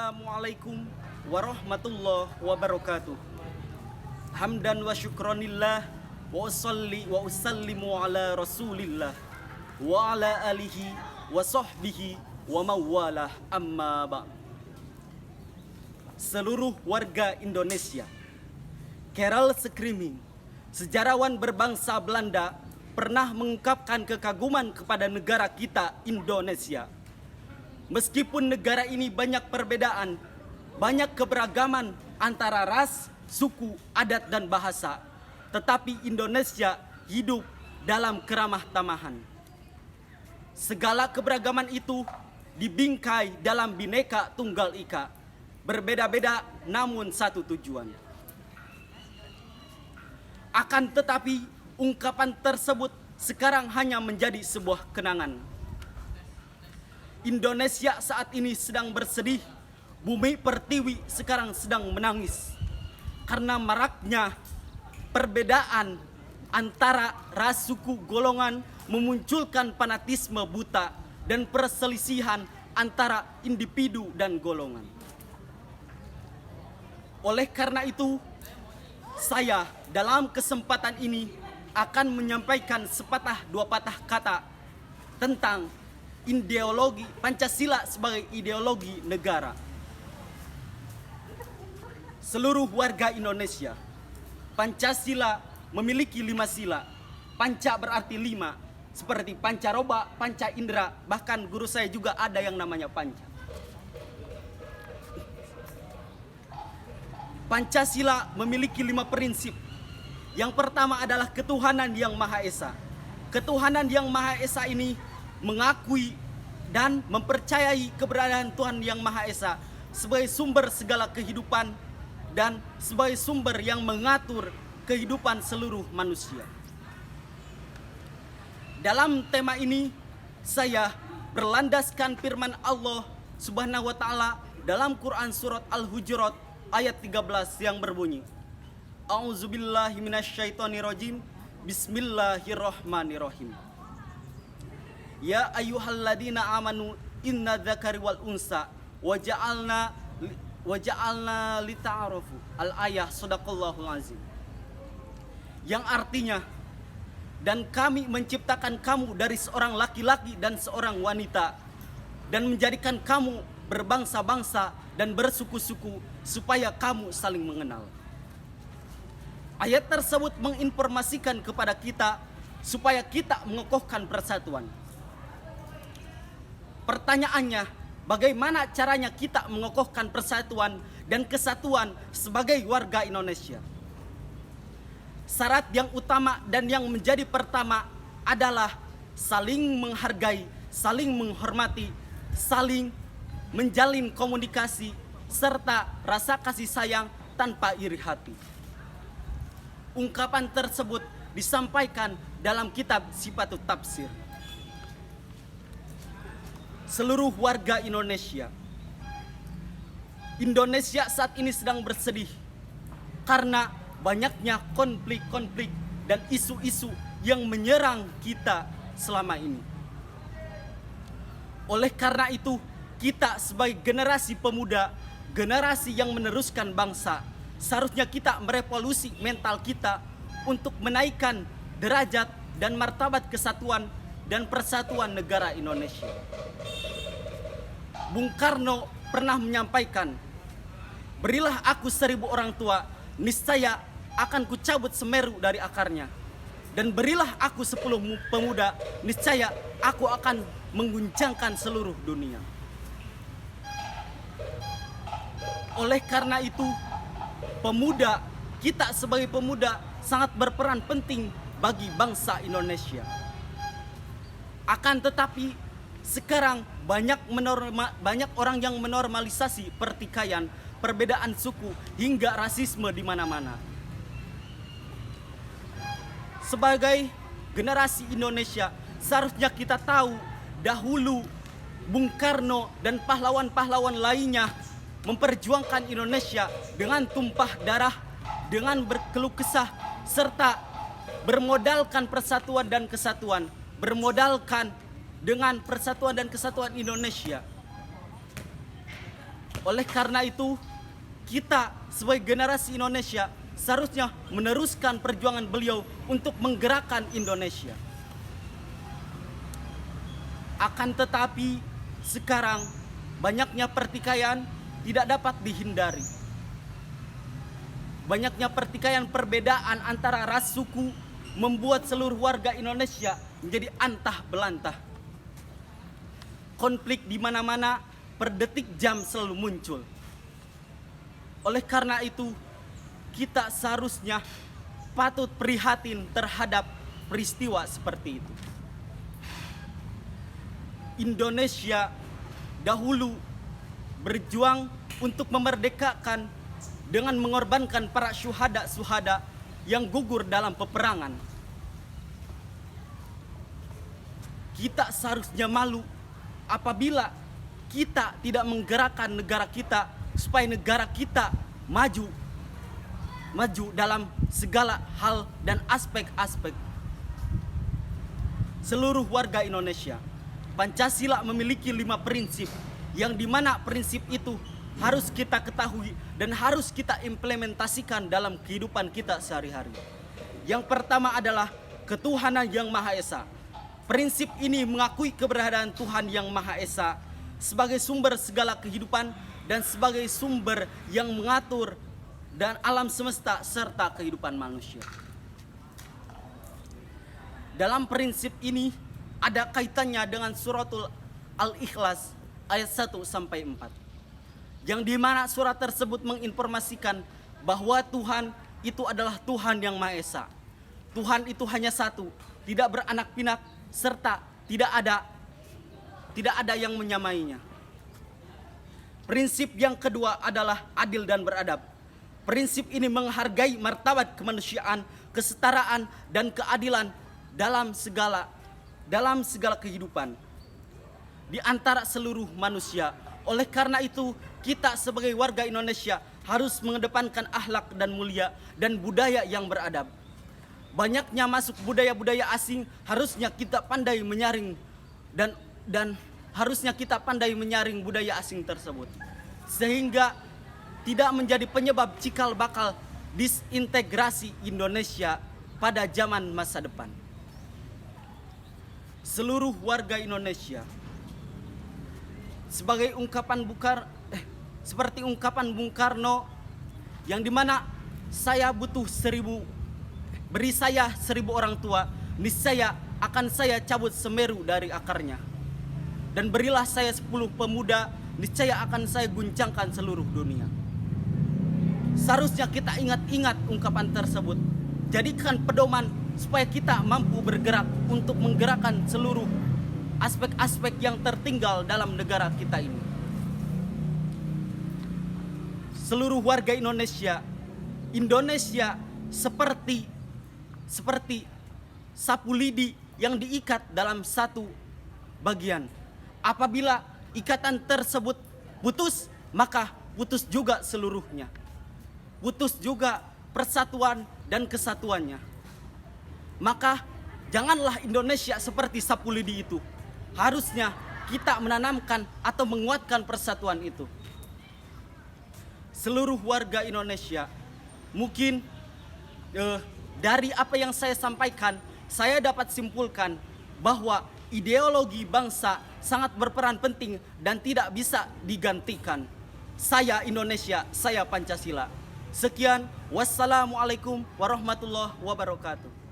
Assalamualaikum warahmatullahi wabarakatuh. Hamdan wa syukronillah wa usalli wa usallimu ala rasulillah wa ala alihi wa sahbihi wa mawalah amma ba'. Seluruh warga Indonesia, Karel Sekriming, sejarawan berbangsa Belanda, pernah mengungkapkan kekaguman kepada negara kita Indonesia. Meskipun negara ini banyak perbedaan, banyak keberagaman antara ras, suku, adat, dan bahasa, tetapi Indonesia hidup dalam keramah tamahan. Segala keberagaman itu dibingkai dalam Bhinneka Tunggal Ika, berbeda-beda namun satu tujuan. Akan tetapi ungkapan tersebut sekarang hanya menjadi sebuah kenangan. Indonesia saat ini sedang bersedih, bumi pertiwi sekarang sedang menangis karena maraknya perbedaan antara ras, suku, golongan memunculkan fanatisme buta dan perselisihan antara individu dan golongan. Oleh karena itu, saya dalam kesempatan ini akan menyampaikan sepatah dua patah kata tentang ideologi Pancasila sebagai ideologi negara. Seluruh warga Indonesia, Pancasila memiliki 5 sila. Panca berarti 5, seperti pancaroba, panca indera, bahkan guru saya juga ada yang namanya panca. Pancasila memiliki 5 prinsip. Yang pertama adalah ketuhanan yang Maha Esa. Ketuhanan yang Maha Esa ini mengakui dan mempercayai keberadaan Tuhan yang Maha Esa sebagai sumber segala kehidupan dan sebagai sumber yang mengatur kehidupan seluruh manusia. Dalam tema ini saya berlandaskan firman Allah Subhanahu wa taala dalam Quran surat Al-Hujurat ayat 13 yang berbunyi, A'udzubillahi minasyaitonirrajim, Bismillahirrahmanirrahim. Ya ayyuhalladzina amanu inna dzakari wal unsa waja'alna lita'arufu. Al-ayah, sadaqallahul azim. Yang artinya, dan kami menciptakan kamu dari seorang laki-laki dan seorang wanita dan menjadikan kamu berbangsa-bangsa dan bersuku-suku supaya kamu saling mengenal. Ayat tersebut menginformasikan kepada kita supaya kita mengokohkan persatuan. Pertanyaannya, bagaimana caranya kita mengokohkan persatuan dan kesatuan sebagai warga Indonesia? Syarat yang utama dan yang menjadi pertama adalah saling menghargai, saling menghormati, saling menjalin komunikasi, serta rasa kasih sayang tanpa iri hati. Ungkapan tersebut disampaikan dalam kitab Sifatut Tafsir. Seluruh warga Indonesia, Indonesia saat ini sedang bersedih karena banyaknya konflik-konflik dan isu-isu yang menyerang kita selama ini. Oleh karena itu, kita sebagai generasi pemuda, generasi yang meneruskan bangsa, seharusnya kita merevolusi mental kita untuk menaikkan derajat dan martabat kesatuan dan persatuan negara Indonesia. Bung Karno pernah menyampaikan, berilah aku 1000 orang tua, niscaya akan kucabut Semeru dari akarnya. Dan berilah aku 10 pemuda, niscaya aku akan mengguncangkan seluruh dunia. Oleh karena itu, pemuda, kita sebagai pemuda sangat berperan penting bagi bangsa Indonesia. Akan tetapi sekarang banyak orang yang menormalisasi pertikaian, perbedaan suku hingga rasisme di mana-mana. Sebagai generasi Indonesia, seharusnya kita tahu dahulu Bung Karno dan pahlawan-pahlawan lainnya memperjuangkan Indonesia dengan tumpah darah, dengan berkeluh kesah, serta bermodalkan persatuan dan kesatuan, bermodalkan dengan persatuan dan kesatuan Indonesia. Oleh karena itu, kita sebagai generasi Indonesia seharusnya meneruskan perjuangan beliau untuk menggerakkan Indonesia. Akan tetapi sekarang banyaknya pertikaian tidak dapat dihindari. Banyaknya pertikaian perbedaan antara ras suku membuat seluruh warga Indonesia menjadi antah belantah. Konflik di mana-mana per detik jam selalu muncul. Oleh karena itu, kita seharusnya patut prihatin terhadap peristiwa seperti itu. Indonesia dahulu berjuang untuk memerdekakan dengan mengorbankan para syuhada yang gugur dalam peperangan. Kita seharusnya malu apabila kita tidak menggerakkan negara kita supaya negara kita maju dalam segala hal dan aspek-aspek. Seluruh warga Indonesia, Pancasila memiliki 5 prinsip yang dimana prinsip itu harus kita ketahui dan harus kita implementasikan dalam kehidupan kita sehari-hari. Yang pertama adalah ketuhanan yang Maha Esa. Prinsip ini mengakui keberadaan Tuhan yang Maha Esa sebagai sumber segala kehidupan dan sebagai sumber yang mengatur dan alam semesta serta kehidupan manusia. Dalam prinsip ini ada kaitannya dengan suratul Al-Ikhlas ayat 1-4, yang dimana surat tersebut menginformasikan bahwa Tuhan itu adalah Tuhan yang Maha Esa. Tuhan itu hanya satu, tidak beranak pinak, serta tidak ada yang menyamainya. Prinsip yang kedua adalah adil dan beradab. Prinsip ini menghargai martabat kemanusiaan, kesetaraan, dan keadilan dalam segala kehidupan di antara seluruh manusia. Oleh karena itu, kita sebagai warga Indonesia harus mengedepankan akhlak dan mulia dan budaya yang beradab. Banyaknya masuk budaya-budaya asing, harusnya kita pandai menyaring dan harusnya kita pandai menyaring budaya asing tersebut, sehingga tidak menjadi penyebab cikal bakal disintegrasi Indonesia pada zaman masa depan. Seluruh warga Indonesia, seperti ungkapan Bung Karno, yang dimana beri saya 1000 orang tua, niscaya akan saya cabut Semeru dari akarnya. Dan berilah saya 10 pemuda, niscaya akan saya guncangkan seluruh dunia. Seharusnya kita ingat-ingat ungkapan tersebut. Jadikan pedoman supaya kita mampu bergerak untuk menggerakkan seluruh aspek-aspek yang tertinggal dalam negara kita ini. Seluruh warga Indonesia seperti sapu lidi yang diikat dalam satu bagian. Apabila ikatan tersebut putus, maka putus juga seluruhnya. Putus juga persatuan dan kesatuannya. Maka janganlah Indonesia seperti sapu lidi itu. Harusnya kita menanamkan atau menguatkan persatuan itu. Seluruh warga Indonesia, mungkin dari apa yang saya sampaikan, saya dapat simpulkan bahwa ideologi bangsa sangat berperan penting dan tidak bisa digantikan. Saya Indonesia, saya Pancasila. Sekian, wassalamualaikum warahmatullahi wabarakatuh.